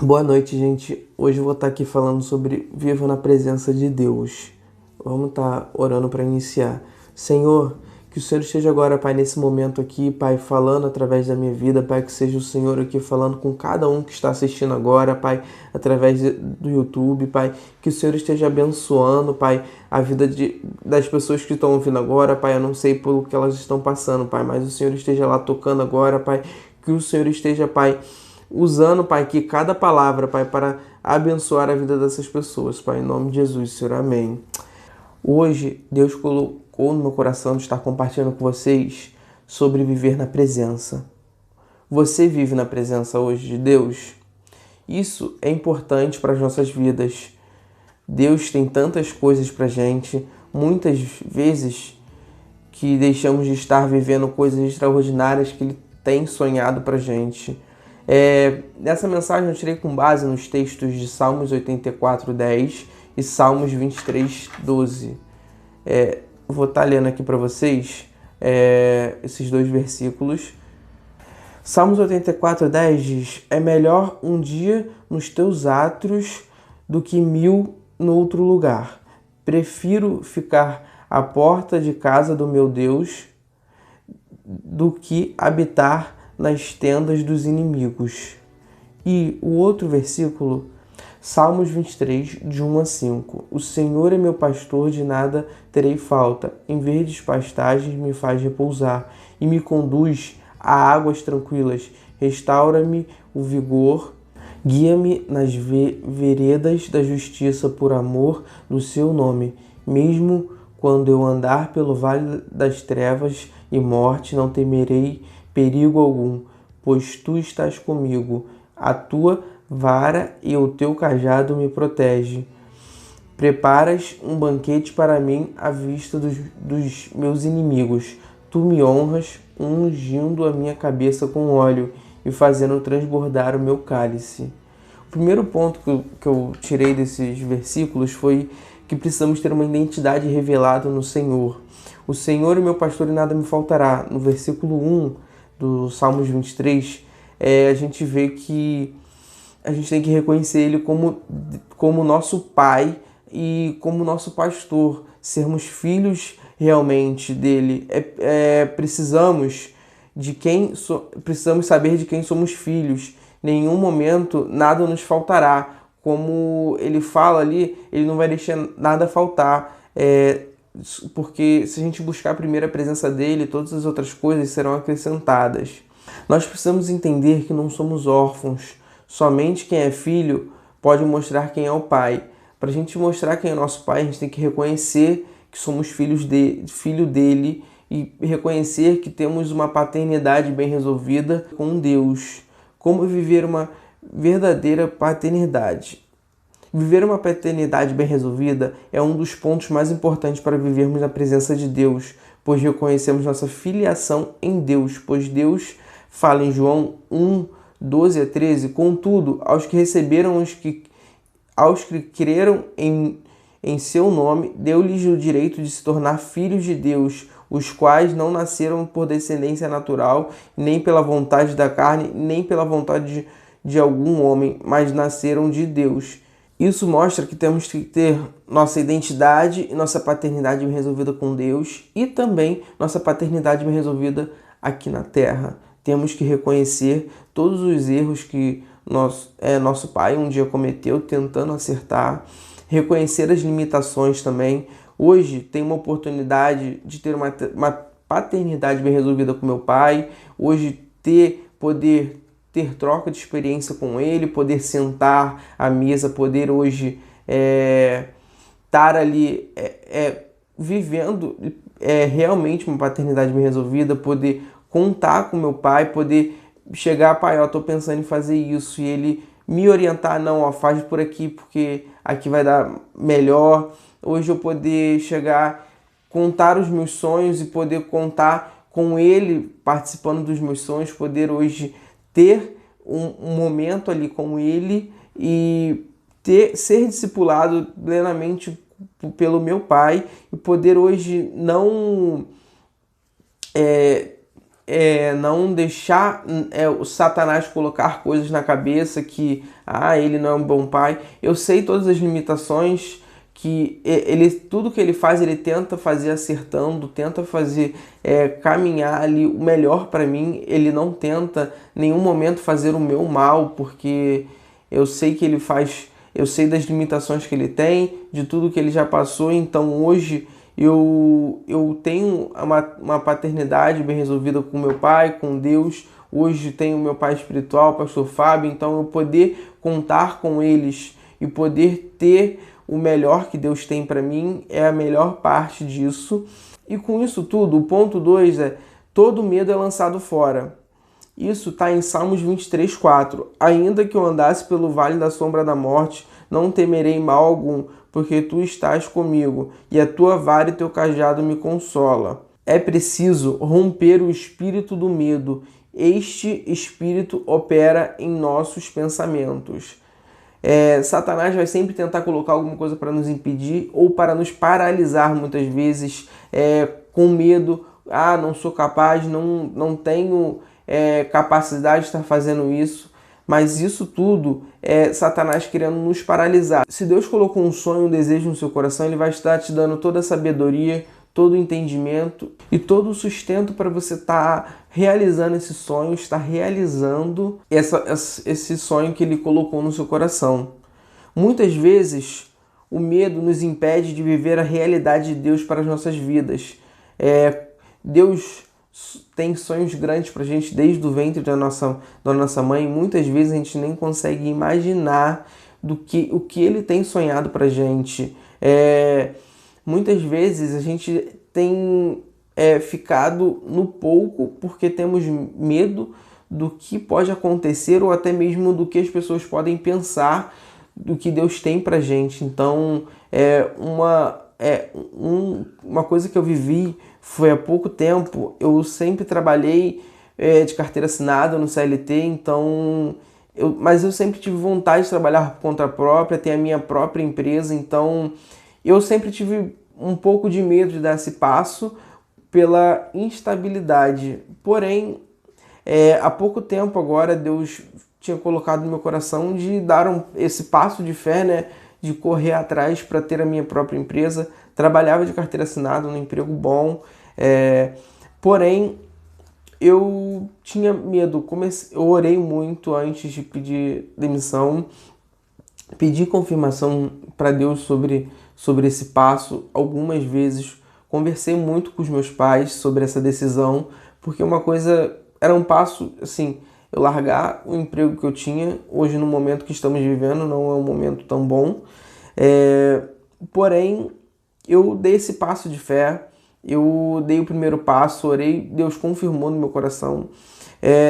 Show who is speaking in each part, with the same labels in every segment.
Speaker 1: Boa noite, gente. Hoje eu vou estar aqui falando sobre viva na presença de Deus. Vamos estar orando para iniciar. Senhor, que o Senhor esteja agora, Pai, nesse momento aqui, Pai, falando através da minha vida, Pai, que seja o Senhor aqui falando com cada um que está assistindo agora, Pai, através do YouTube, Pai, que o Senhor esteja abençoando, Pai, a vida das pessoas que estão ouvindo agora, Pai, eu não sei pelo que elas estão passando, Pai, mas o Senhor esteja lá tocando agora, Pai, que o Senhor esteja, Pai, usando, Pai, aqui cada palavra, Pai, para abençoar a vida dessas pessoas, Pai, em nome de Jesus, Senhor, amém. Hoje, Deus colocou no meu coração de estar compartilhando com vocês sobre viver na presença. Você vive na presença hoje de Deus? Isso é importante para as nossas vidas. Deus tem tantas coisas para a gente, muitas vezes que deixamos de estar vivendo coisas extraordinárias que Ele tem sonhado para a gente. Nessa mensagem eu tirei com base nos textos de Salmos 84:10 e Salmos 23:12. Vou estar lendo aqui para vocês esses dois versículos. Salmos 84:10 diz: é melhor um dia nos teus átrios do que 1000 no outro lugar. Prefiro ficar à porta de casa do meu Deus do que habitar nas tendas dos inimigos. E o outro versículo, Salmos 23, de 1 a 5. O Senhor é meu pastor, de nada terei falta. Em verdes pastagens me faz repousar e me conduz a águas tranquilas. Restaura-me o vigor, guia-me nas veredas da justiça por amor do seu nome. Mesmo quando eu andar pelo vale das trevas e morte, não temerei perigo algum, pois tu estás comigo. A tua vara e o teu cajado me protegem. Preparas um banquete para mim à vista dos meus inimigos. Tu me honras, ungindo a minha cabeça com óleo e fazendo transbordar o meu cálice. O primeiro ponto que eu tirei desses versículos foi que precisamos ter uma identidade revelada no Senhor. O Senhor é meu pastor e nada me faltará. No versículo 1 do Salmos 23, a gente vê que a gente tem que reconhecer Ele como nosso Pai e como nosso pastor, sermos filhos realmente dele. Precisamos saber de quem somos filhos. Em nenhum momento nada nos faltará. Como ele fala ali, ele não vai deixar nada faltar. Porque se a gente buscar primeiro a presença dele, todas as outras coisas serão acrescentadas. Nós precisamos entender que não somos órfãos. Somente quem é filho pode mostrar quem é o pai. Para a gente mostrar quem é nosso pai, a gente tem que reconhecer que somos filho dele e reconhecer que temos uma paternidade bem resolvida com Deus. Como viver uma verdadeira paternidade? Viver uma paternidade bem resolvida é um dos pontos mais importantes para vivermos na presença de Deus, pois reconhecemos nossa filiação em Deus, pois Deus fala em João 1:12 a 13, contudo, aos que receberam, aos que creram em seu nome, deu-lhes o direito de se tornar filhos de Deus, os quais não nasceram por descendência natural, nem pela vontade da carne, nem pela vontade de algum homem, mas nasceram de Deus. Isso mostra que temos que ter nossa identidade e nossa paternidade bem resolvida com Deus e também nossa paternidade bem resolvida aqui na terra. Temos que reconhecer todos os erros que nosso pai um dia cometeu, tentando acertar, reconhecer as limitações também. Hoje tem uma oportunidade de ter uma paternidade bem resolvida com meu pai, hoje poder ter troca de experiência com ele, poder sentar à mesa, poder hoje estar ali vivendo realmente uma paternidade bem resolvida, poder contar com meu pai, poder chegar, pai, eu estou pensando em fazer isso, e ele me orientar, não, ó, faz por aqui, porque aqui vai dar melhor. Hoje eu poder chegar, contar os meus sonhos e poder contar com ele participando dos meus sonhos, poder hoje ter um momento ali com ele e ser discipulado plenamente pelo meu pai e poder hoje não não deixar o Satanás colocar coisas na cabeça que ele não é um bom pai. Eu sei todas as limitações, que tudo que ele faz, ele tenta fazer acertando, tenta fazer caminhar ali o melhor para mim. Ele não tenta em nenhum momento fazer o meu mal, porque eu sei que ele faz, eu sei das limitações que ele tem, de tudo que ele já passou. Então hoje eu tenho uma paternidade bem resolvida com meu pai, com Deus. Hoje tenho meu pai espiritual, pastor Fábio. Então eu poder contar com eles e poder ter o melhor que Deus tem para mim é a melhor parte disso. E com isso tudo, o ponto 2 é: todo medo é lançado fora. Isso está em Salmos 23:4. Ainda que eu andasse pelo vale da sombra da morte, não temerei mal algum, porque tu estás comigo, e a tua vara e teu cajado me consola. É preciso romper o espírito do medo. Este espírito opera em nossos pensamentos. Satanás vai sempre tentar colocar alguma coisa para nos impedir ou para nos paralisar, muitas vezes, com medo. Não sou capaz, não tenho capacidade de estar fazendo isso. Mas isso tudo é Satanás querendo nos paralisar. Se Deus colocou um sonho, um desejo no seu coração, Ele vai estar te dando toda a sabedoria, todo o entendimento e todo o sustento para você estar realizando esse sonho, estar realizando esse sonho que Ele colocou no seu coração. Muitas vezes, o medo nos impede de viver a realidade de Deus para as nossas vidas. Deus tem sonhos grandes para a gente desde o ventre da nossa mãe. Muitas vezes a gente nem consegue imaginar o que Ele tem sonhado para a gente. Muitas vezes a gente tem ficado no pouco porque temos medo do que pode acontecer ou até mesmo do que as pessoas podem pensar do que Deus tem pra gente. Então, uma coisa que eu vivi foi há pouco tempo. Eu sempre trabalhei de carteira assinada no CLT, então mas eu sempre tive vontade de trabalhar por conta própria, ter a minha própria empresa. Então eu sempre tive um pouco de medo de dar esse passo pela instabilidade. Porém, há pouco tempo agora Deus tinha colocado no meu coração de dar esse passo de fé, né? De correr atrás para ter a minha própria empresa. Trabalhava de carteira assinada, num emprego bom, porém eu tinha medo. Eu orei muito antes de pedir demissão, pedi confirmação para Deus sobre esse passo algumas vezes. Conversei muito com os meus pais sobre essa decisão, porque era um passo, assim, eu largar o emprego que eu tinha. Hoje, no momento que estamos vivendo, não é um momento tão bom. Porém, eu dei esse passo de fé, eu dei o primeiro passo, orei, Deus confirmou no meu coração,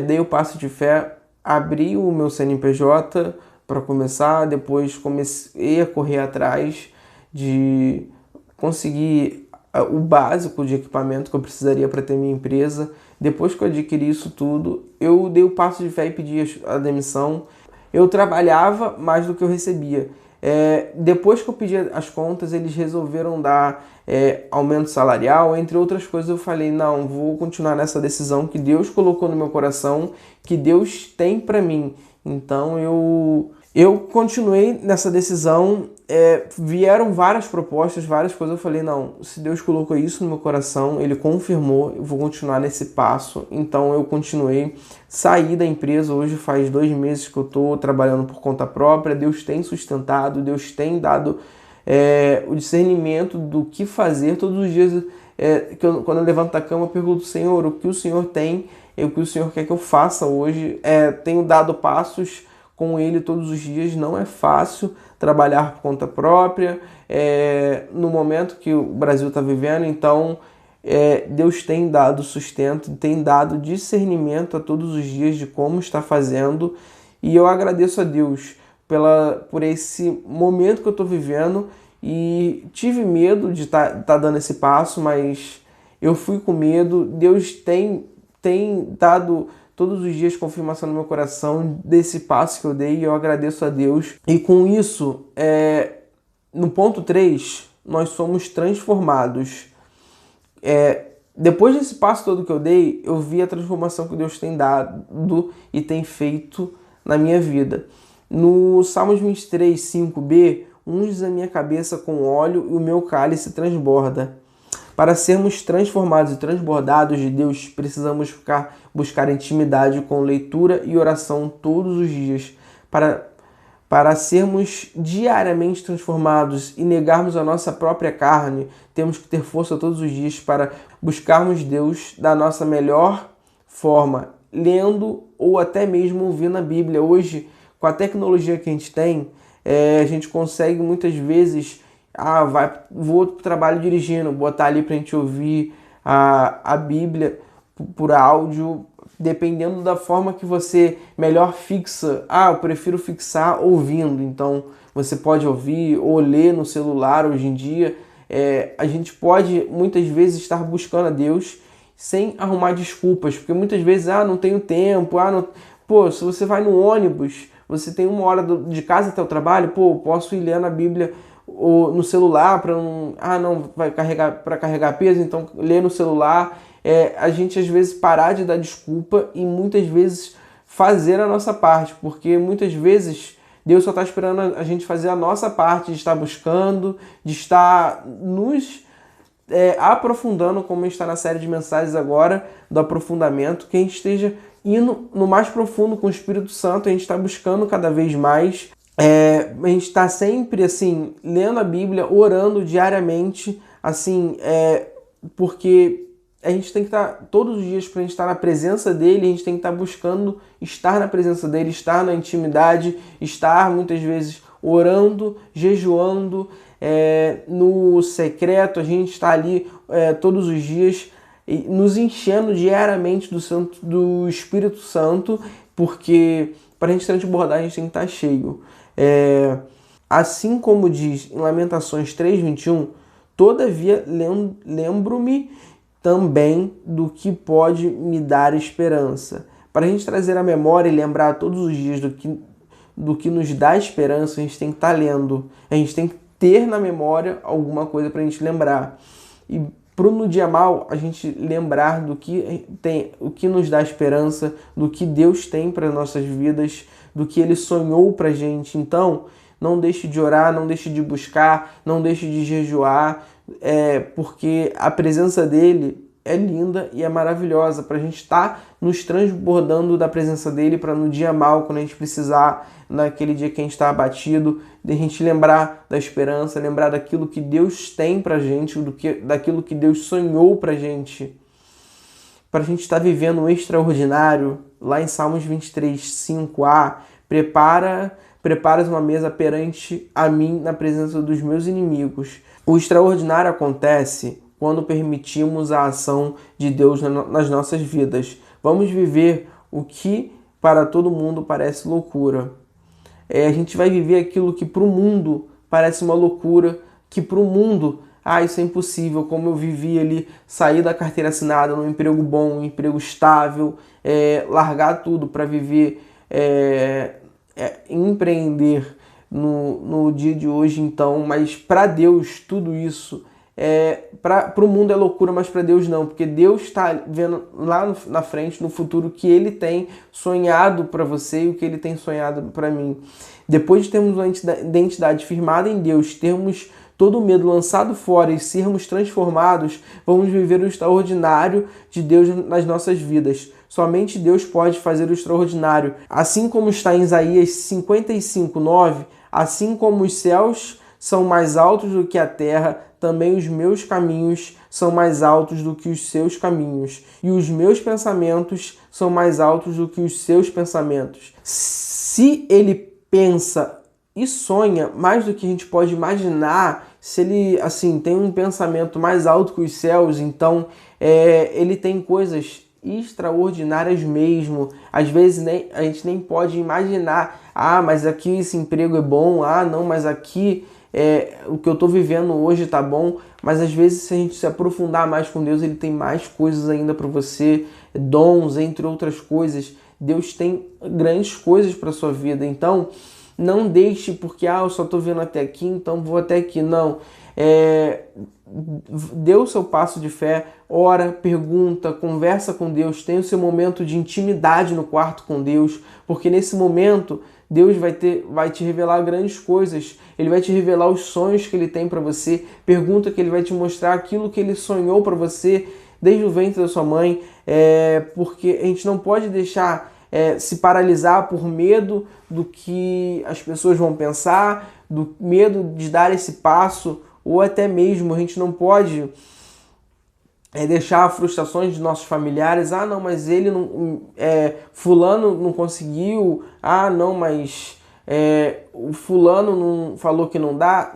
Speaker 1: dei o passo de fé, abri o meu CNPJ para começar, depois comecei a correr atrás de conseguir o básico de equipamento que eu precisaria para ter minha empresa. Depois que eu adquiri isso tudo, eu dei o passo de fé e pedi a demissão. Eu trabalhava mais do que eu recebia. Depois que eu pedi as contas, eles resolveram dar aumento salarial, entre outras coisas. Eu falei, não, vou continuar nessa decisão que Deus colocou no meu coração, que Deus tem para mim. Então eu continuei nessa decisão. Vieram várias propostas, várias coisas. Eu falei, não, se Deus colocou isso no meu coração, Ele confirmou, eu vou continuar nesse passo. Então eu continuei, saí da empresa. Hoje faz 2 meses que eu estou trabalhando por conta própria. Deus tem sustentado, Deus tem dado o discernimento do que fazer. Todos os dias, quando eu levanto da cama, eu pergunto, Senhor, o que o Senhor tem e o que o Senhor quer que eu faça hoje. Tenho dado passos com Ele todos os dias. Não é fácil trabalhar por conta própria no momento que o Brasil está vivendo. Então Deus tem dado sustento, tem dado discernimento a todos os dias de como está fazendo, e eu agradeço a Deus por esse momento que eu estou vivendo. E tive medo de estar dando esse passo, mas eu fui com medo. Deus tem dado todos os dias confirmação no meu coração desse passo que eu dei, e eu agradeço a Deus. E com isso, no ponto 3, nós somos transformados. Depois desse passo todo que eu dei, eu vi a transformação que Deus tem dado e tem feito na minha vida. No Salmos 23, 5b, unges a minha cabeça com óleo e o meu cálice transborda. Para sermos transformados e transbordados de Deus, precisamos buscar intimidade com leitura e oração todos os dias. Para sermos diariamente transformados e negarmos a nossa própria carne, temos que ter força todos os dias para buscarmos Deus da nossa melhor forma, lendo ou até mesmo ouvindo a Bíblia. Hoje, com a tecnologia que a gente tem, a gente consegue muitas vezes, vou para o trabalho dirigindo, botar ali para a gente ouvir a Bíblia por áudio, dependendo da forma que você melhor fixa. Eu prefiro fixar ouvindo, então você pode ouvir ou ler no celular hoje em dia. A gente pode muitas vezes estar buscando a Deus sem arrumar desculpas, porque muitas vezes, não tenho tempo, se você vai no ônibus, você tem 1 hora de casa até o trabalho, posso ir lendo a Bíblia ou no celular para não vai carregar peso, então ler no celular. A gente às vezes parar de dar desculpa e muitas vezes fazer a nossa parte, porque muitas vezes Deus só está esperando a gente fazer a nossa parte, de estar buscando, de estar nos aprofundando, como a gente está na série de mensagens agora, do aprofundamento, que a gente esteja indo no mais profundo com o Espírito Santo, a gente está buscando cada vez mais. A gente está sempre assim, lendo a Bíblia, orando diariamente, assim, porque a gente tem que estar todos os dias, para a gente estar na presença dele, a gente tem que estar buscando estar na presença dele, estar na intimidade, estar muitas vezes orando, jejuando, no secreto. A gente está ali todos os dias, nos enchendo diariamente do Espírito Santo, porque para a gente transbordar, a gente tem que estar cheio. Assim como diz em Lamentações 3:21, todavia lembro-me também do que pode me dar esperança. Para a gente trazer a memória e lembrar todos os dias do que nos dá esperança, a gente tem que estar lendo. A gente tem que ter na memória alguma coisa para a gente lembrar. E no dia mal, a gente lembrar do que tem, o que nos dá esperança, do que Deus tem para as nossas vidas, do que Ele sonhou para a gente. Então, não deixe de orar, não deixe de buscar, não deixe de jejuar, porque a presença dele é linda e é maravilhosa, para a gente estar nos transbordando da presença dele, para no dia mal, quando a gente precisar, naquele dia que a gente está abatido, de a gente lembrar da esperança, lembrar daquilo que Deus tem para a gente, daquilo que Deus sonhou para a gente estar vivendo um extraordinário. Lá em Salmos 23, 5a, preparas uma mesa perante a mim na presença dos meus inimigos. O extraordinário acontece quando permitimos a ação de Deus nas nossas vidas. Vamos viver o que para todo mundo parece loucura. A gente vai viver aquilo que para o mundo parece uma loucura, que para o mundo, isso é impossível, como eu vivi ali, sair da carteira assinada num emprego bom, um emprego estável, largar tudo para viver, empreender no dia de hoje, então. Mas para Deus tudo isso para o mundo é loucura, mas para Deus não, porque Deus está vendo lá na frente, no futuro, o que Ele tem sonhado para você e o que Ele tem sonhado para mim. Depois de termos uma identidade firmada em Deus, termos todo o medo lançado fora e sermos transformados, vamos viver o extraordinário de Deus nas nossas vidas. Somente Deus pode fazer o extraordinário. Assim como está em Isaías 55:9, assim como os céus são mais altos do que a terra, também os meus caminhos são mais altos do que os seus caminhos, e os meus pensamentos são mais altos do que os seus pensamentos. Se ele pensa e sonha mais do que a gente pode imaginar, se ele tem um pensamento mais alto que os céus, então ele tem coisas extraordinárias mesmo. Às vezes a gente nem pode imaginar, mas aqui esse emprego é bom, não, mas aqui o que eu estou vivendo hoje tá bom. Mas às vezes, se a gente se aprofundar mais com Deus, Ele tem mais coisas ainda para você, dons, entre outras coisas. Deus tem grandes coisas para sua vida. Então, não deixe porque eu só estou vendo até aqui, então vou até aqui. Não, Dê o seu passo de fé, ora, pergunta, conversa com Deus, tenha o seu momento de intimidade no quarto com Deus, porque nesse momento Deus vai te revelar grandes coisas, Ele vai te revelar os sonhos que Ele tem para você, pergunta que Ele vai te mostrar aquilo que Ele sonhou para você desde o ventre da sua mãe, porque a gente não pode deixar se paralisar por medo do que as pessoas vão pensar, do medo de dar esse passo, ou até mesmo a gente não pode deixar frustrações de nossos familiares. Ah, não, mas ele não, fulano não conseguiu. Ah, não, mas o fulano não falou que não dá.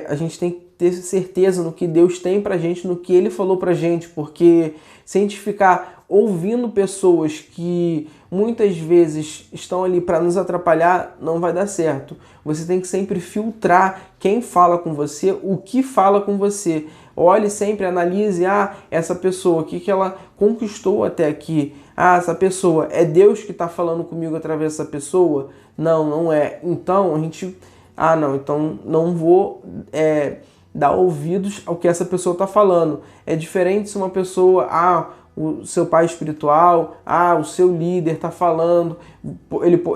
Speaker 1: A gente tem que ter certeza no que Deus tem pra gente, no que Ele falou pra gente, porque se a gente ficar ouvindo pessoas que muitas vezes estão ali para nos atrapalhar, não vai dar certo. Você tem que sempre filtrar quem fala com você, o que fala com você. Olhe sempre, analise, essa pessoa, o que ela conquistou até aqui. Essa pessoa, é Deus que está falando comigo através dessa pessoa? Não, não é. Então, então não vou dar ouvidos ao que essa pessoa está falando. É diferente se uma pessoa, o seu pai espiritual, o seu líder está falando,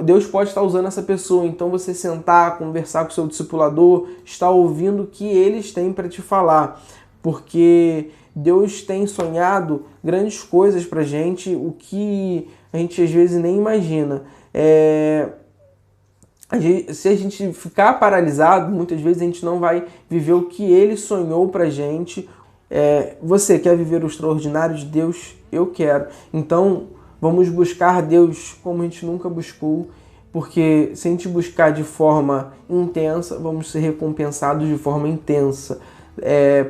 Speaker 1: Deus pode estar usando essa pessoa, então você sentar, conversar com o seu discipulador, estar ouvindo o que eles têm para te falar, porque Deus tem sonhado grandes coisas para a gente, o que a gente às vezes nem imagina. Se a gente ficar paralisado, muitas vezes a gente não vai viver o que Ele sonhou para a gente. Você quer viver o extraordinário de Deus? Eu quero. Então, vamos buscar Deus como a gente nunca buscou, porque se a gente buscar de forma intensa, vamos ser recompensados de forma intensa.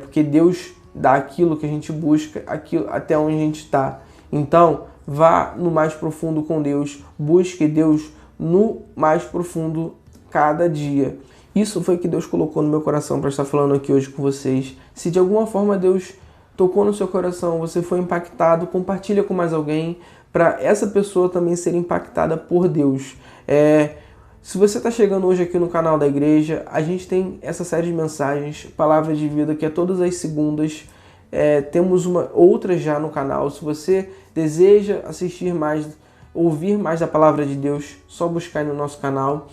Speaker 1: Porque Deus dá aquilo que a gente busca, aquilo até onde a gente está. Então, vá no mais profundo com Deus, busque Deus no mais profundo cada dia. Isso foi o que Deus colocou no meu coração para estar falando aqui hoje com vocês. Se de alguma forma Deus tocou no seu coração, você foi impactado, compartilha com mais alguém, para essa pessoa também ser impactada por Deus. Se você está chegando hoje aqui no canal da igreja, a gente tem essa série de mensagens, Palavra de Vida, que é todas as segundas. Temos outra já no canal. Se você deseja assistir mais, ouvir mais da Palavra de Deus, só buscar no nosso canal.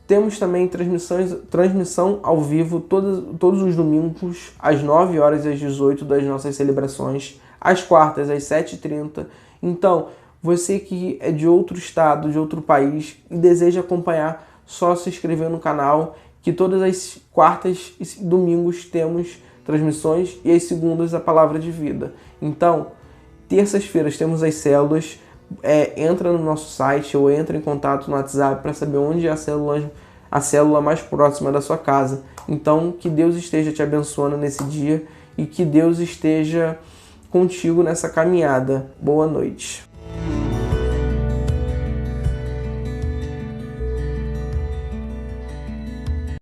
Speaker 1: Temos também transmissão ao vivo todos os domingos, às 9 horas e às 18 das nossas celebrações, às quartas, às 7h30. Então, você que é de outro estado, de outro país e deseja acompanhar, só se inscrever no canal, que todas as quartas e domingos temos transmissões e as segundas a Palavra de Vida. Então, terças-feiras temos as células. Entra no nosso site ou entra em contato no WhatsApp para saber onde é a célula mais próxima da sua casa. Então, que Deus esteja te abençoando nesse dia e que Deus esteja contigo nessa caminhada. Boa noite.